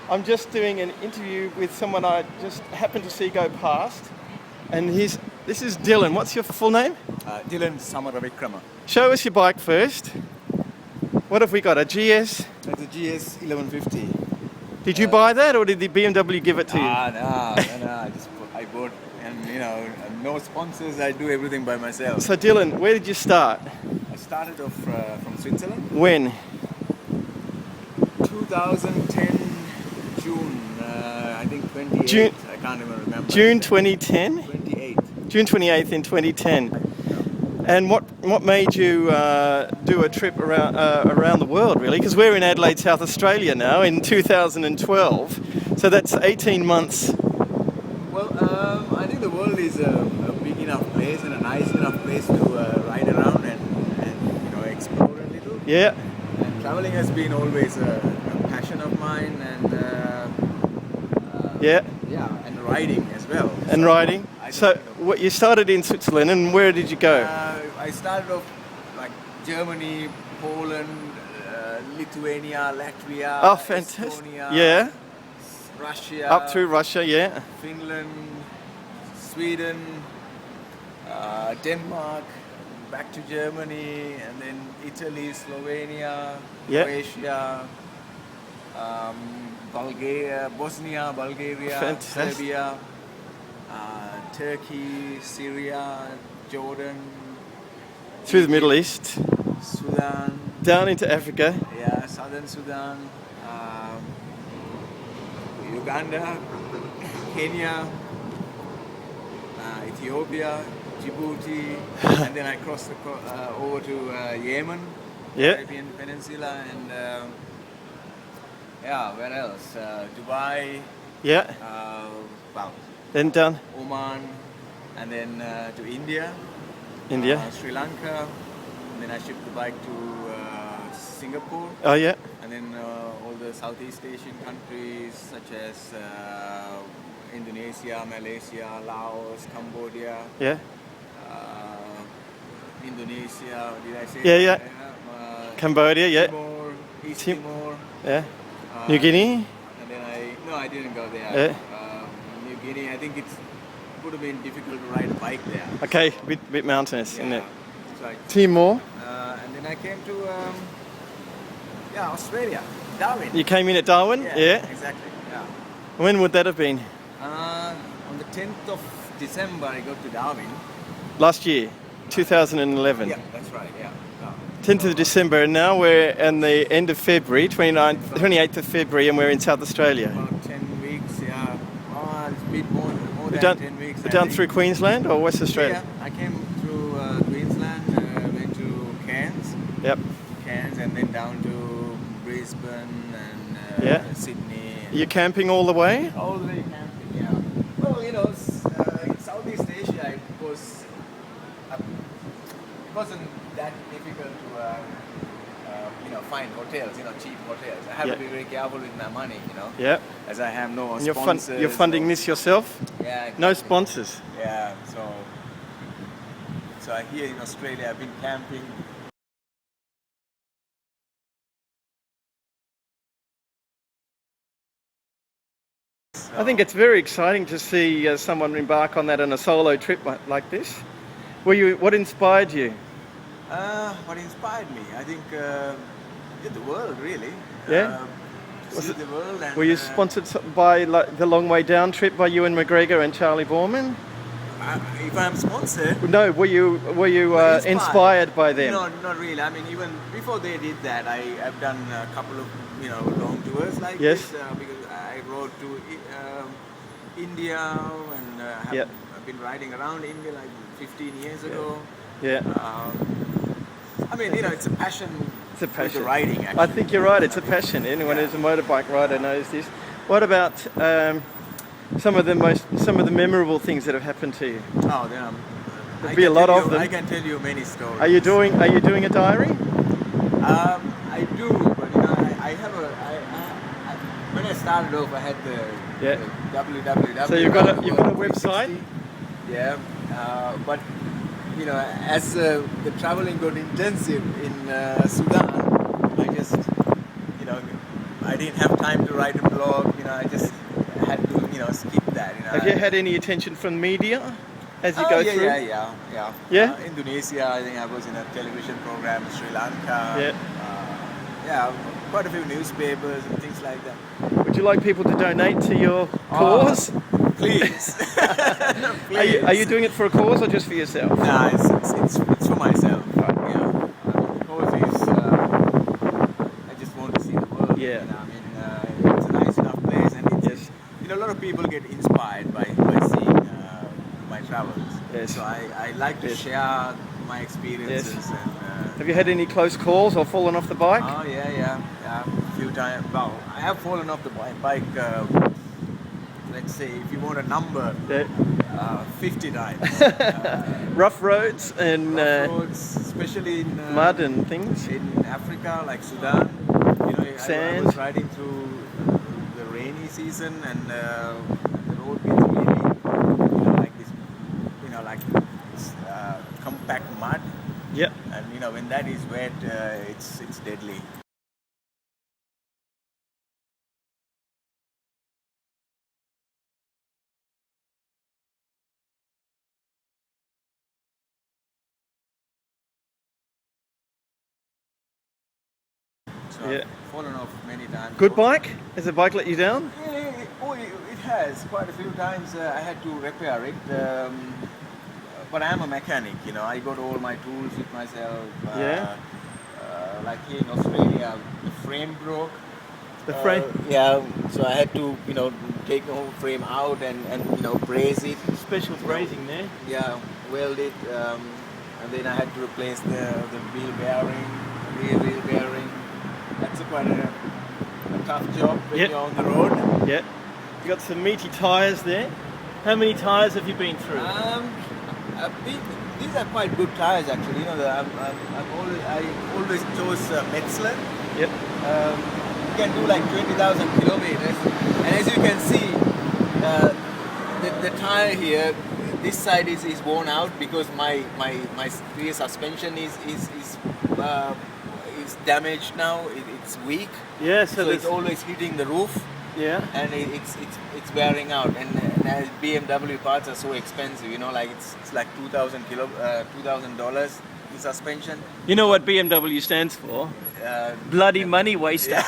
I'm just doing an interview with someone I just happened to see go past, and this is Dylan. What's your full name? Dylan Samarawickrama. Show us your bike first. What have we got? A GS? It's a GS 1150. Did you buy that, or did the BMW give it to you? No. I bought, and no sponsors. I do everything by myself. So Dylan, where did you start? I started off from Switzerland. When? 2010 June. I think 28. June. I can't even remember. June 2010. 28. June 28th in 2010. And what made you do a trip around the world, really? Because we're in Adelaide, South Australia now in 2012, so that's 18 months. Well, I think the world is a big enough place and a nice enough place to ride around and explore a little. Yeah. And traveling has been always a passion of mine, and and riding as well. And riding. So what you started in Switzerland, and where did you go? I started off like Germany, Poland, Lithuania, Latvia, Oh, fantastic! Estonia, Yeah. Russia, Up through Russia, yeah. Finland, Sweden, Denmark, back to Germany, and then Italy, Slovenia, Croatia, Bulgaria, Bosnia, Bulgaria, Fantastic. Serbia, Turkey, Syria, Jordan. Through the Middle East. Sudan. Down into Africa. Yeah, Southern Sudan. Uganda, Kenya, Ethiopia, Djibouti, and then I crossed over to Yemen, Arabian Peninsula, and where else? Dubai. Yeah. Then down. Oman, and then to India. Sri Lanka, and then I shipped the bike to Singapore. Oh yeah. And then all the Southeast Asian countries such as Indonesia, Malaysia, Laos, Cambodia. Yeah. Indonesia, did I say? Yeah. Cambodia, yeah. Timor, East Timor. Yeah. New Guinea. And then I didn't go there. Yeah. New Guinea, I think it would have been difficult to ride a bike there. Okay, bit mountainous, isn't it? That's right. Timor. And then I came to Australia, Darwin. You came in at Darwin? Yeah. Exactly. Yeah. When would that have been? On the 10th of December, I got to Darwin. Last year, 2011. Yeah, that's right. Yeah. 10th of December, and now we're in the end of February, 28th of February, and we're in South Australia. About 10 weeks, yeah. It's a bit more than 10 weeks. Down through Queensland or West Australia? Yeah, I came through Queensland, went to Cairns. Yep. Cairns, and then down to Brisbane and Sydney. Are you camping all the way? All the way camping, yeah. Well, in Southeast Asia, it wasn't that difficult to find hotels, cheap hotels. I have to be very careful with my money, Yeah. as I have no And sponsors. you're funding this yourself? Yeah. No sponsors? Yeah, so here in Australia, I've been camping. I think it's very exciting to see someone embark on that on a solo trip like this. What inspired you? What inspired me? I think the world, really. Yeah. See the world. And, were you sponsored by the Long Way Down trip by Ewan McGregor and Charlie Borman? If I'm sponsored? No. Were you inspired by them? No, not really. I mean, even before they did that, I've done a couple of long tours like this because I rode to India and I've been riding around India like 15 years ago. Yeah. I mean, it's a passion. It's a passion. With the riding, actually. I think you're right. It's a passion. Anyone who's a motorbike rider knows this. What about some of the memorable things that have happened to you? Oh, there'll be a lot of them. I can tell you many stories. Are you doing a diary? I do, but I have when I started off, I had the www. So you've got a website. Yeah, but as the traveling got intensive in Sudan, I just I didn't have time to write a blog. You know, I just had to, you know, skip that. You know. Have you had any attention from media as you go through? Yeah. Indonesia, I think I was in a television program. Sri Lanka. Yeah, quite a few newspapers and things like that. Would you like people to donate to your cause? Please. Please. Are you doing it for a cause or just for yourself? Nah, it's for myself. Yeah. The cause is I just want to see the world. Yeah. You know, I mean, it's a nice enough place, and it's, you know, a lot of people get inspired by seeing my travels. Yes. So I like to share my experiences. Yes. And, have you had any close calls or fallen off the bike? Oh yeah. A few times. Well, I have fallen off the bike. Let's say, if you want a number, 50 times. Rough roads and rough roads, especially in mud and things. In Africa, like Sudan. You know, sand. I was riding through the rainy season, and the road gets really, you know, like this, you know, like this compact mud. Yep. And you know, when that is wet, it's deadly. So I've fallen off many times. Good bike? Has the bike let you down? It has. Quite a few times I had to repair it. But I am a mechanic, you know. I got all my tools with myself. Like here in Australia, the frame broke. The frame? Yeah, so I had to, you know, take the whole frame out and you know, brace it. Special brazing there? Yeah, weld it. And then I had to replace the wheel bearing, rear wheel bearing. That's quite a tough job when you're on the road. Yeah. You got some meaty tyres there. How many tyres have you been through? These are quite good tyres actually. You know, I always chose Metzler. Yep. You can do like 20,000 kilometers, and as you can see, the tyre here, this side is worn out because my rear suspension is damaged now. It's weak. Yeah. So it's always hitting the roof. Yeah. And it's wearing out, and as BMW parts are so expensive, you know, like it's like $2,000 the suspension. You know what BMW stands for? Bloody money waster.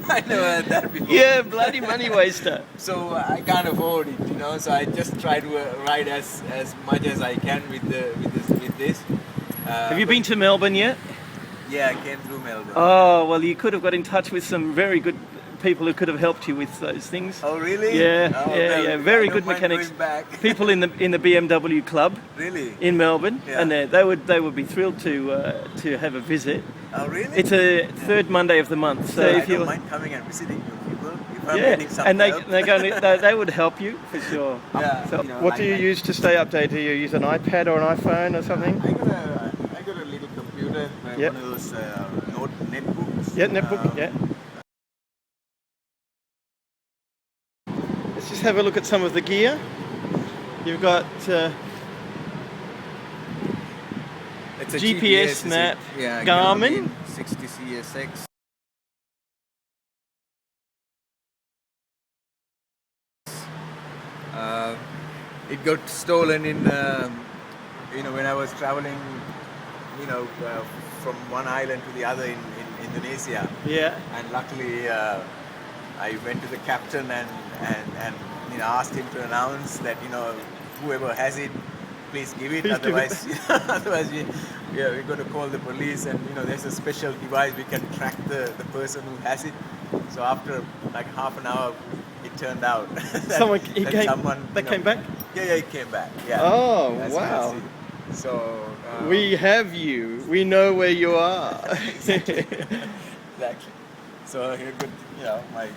I never heard that before. Yeah, bloody money waster. So I can't afford it, you know. So I just try to ride as much as I can with this. Have you been to Melbourne yet? Yeah, I came through Melbourne. Oh, well, you could have got in touch with some very good people who could have helped you with those things. Oh, really? Yeah. Very good mechanics. People in the BMW club. Really? In Melbourne, yeah. And they would be thrilled to have a visit. Oh, really? It's a third Monday of the month, so if I don't mind coming and visiting you people if I'm getting some and help. they would help you for sure. Yeah. So, You know, what like do you use to stay updated? Do you use an iPad or an iPhone or something? I got a little computer, one of those netbooks. Yeah, netbook. Yeah. Let's just have a look at some of the gear. You've got it's a GPS map, Garmin 60 CSX. It got stolen in, you know, when I was traveling, you know, from one island to the other in Indonesia. Yeah. And luckily, I went to the captain and you know, asked him to announce that, you know, whoever has it, please give it. Otherwise, we're going to call the police, and you know, there's a special device we can track the person who has it. So after like half an hour, it turned out that came back. Yeah, he came back. Yeah. Oh, That's wow. So we have you. We know where you are. Exactly. So here, good. You know, my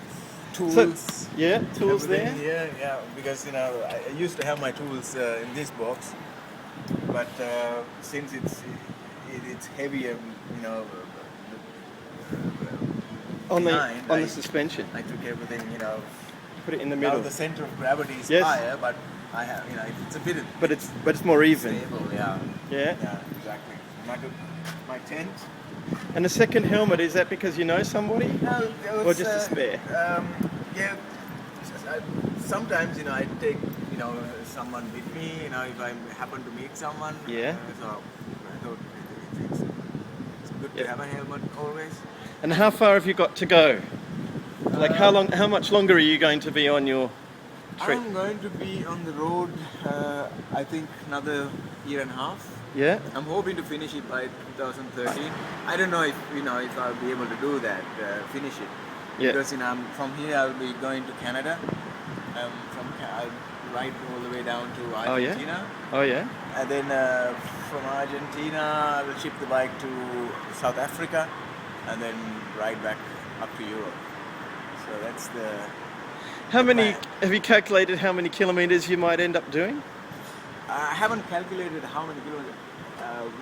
tools. Tools there. Yeah, because you know I used to have my tools in this box, but since it's heavier, you know, on the suspension. I took everything, you know. Put it in the middle. Now the center of gravity is higher, but I have, you know, it's a bit. But it's more even. Stable, yeah. Yeah. Yeah, exactly. My tent. And the second helmet, is that because you know somebody? No, Or just a spare? Yeah. Sometimes, you know, I take, you know, someone with me, you know, if I happen to meet someone. Yeah. So I thought it's good to have a helmet always. And how far have you got to go? Like how much longer are you going to be on your trip? I'm going to be on the road, I think another year and a half. Yeah? I'm hoping to finish it by 2013. I don't know if, you know, if I'll be able to do that, finish it. Yeah. Because, you know, from here I'll be going to Canada. I'll ride all the way down to Argentina. Oh yeah? And then from Argentina, I will ship the bike to South Africa and then ride back up to Europe. So that's the... Have you calculated how many kilometers you might end up doing? I haven't calculated how many kilometers,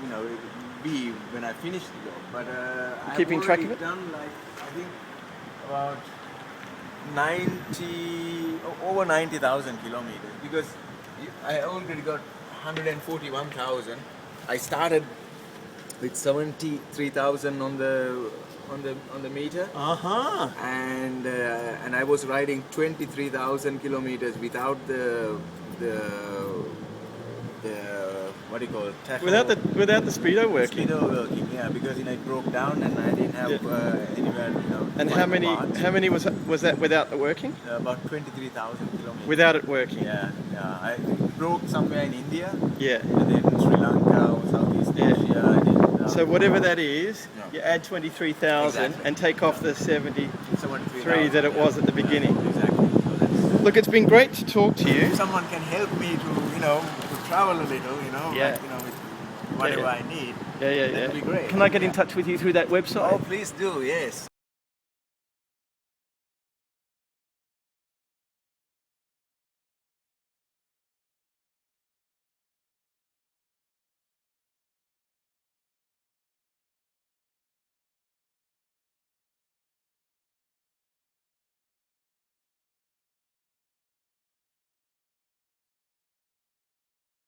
you know, it will be when I finish the job, but I've keeping track of it? done like, I think about over 90,000 kilometers, because I already got 141,000. I started with 73,000 on the meter. And I was riding 23,000 kilometers without the what do you call it? Without the speedo working. Speedo working, yeah, because, you know, it broke down and I didn't have anywhere, you know. And how many was that without the working? About 23,000 kilometers. Without it working. Yeah. It broke somewhere in India. Yeah. And then Sri Lanka or Southeast Asia. I did, so whatever that is, Yeah. you add 23,000 Exactly. and take off the 73 73,000 that it was at the beginning. Exactly. So Look, it's been great to talk to you. if someone can help me to, you know, to travel a little, you know, Yeah. like, you know, with whatever I need. Yeah. That'd be great. Can I get in touch with you through that website? Oh, please do, yes.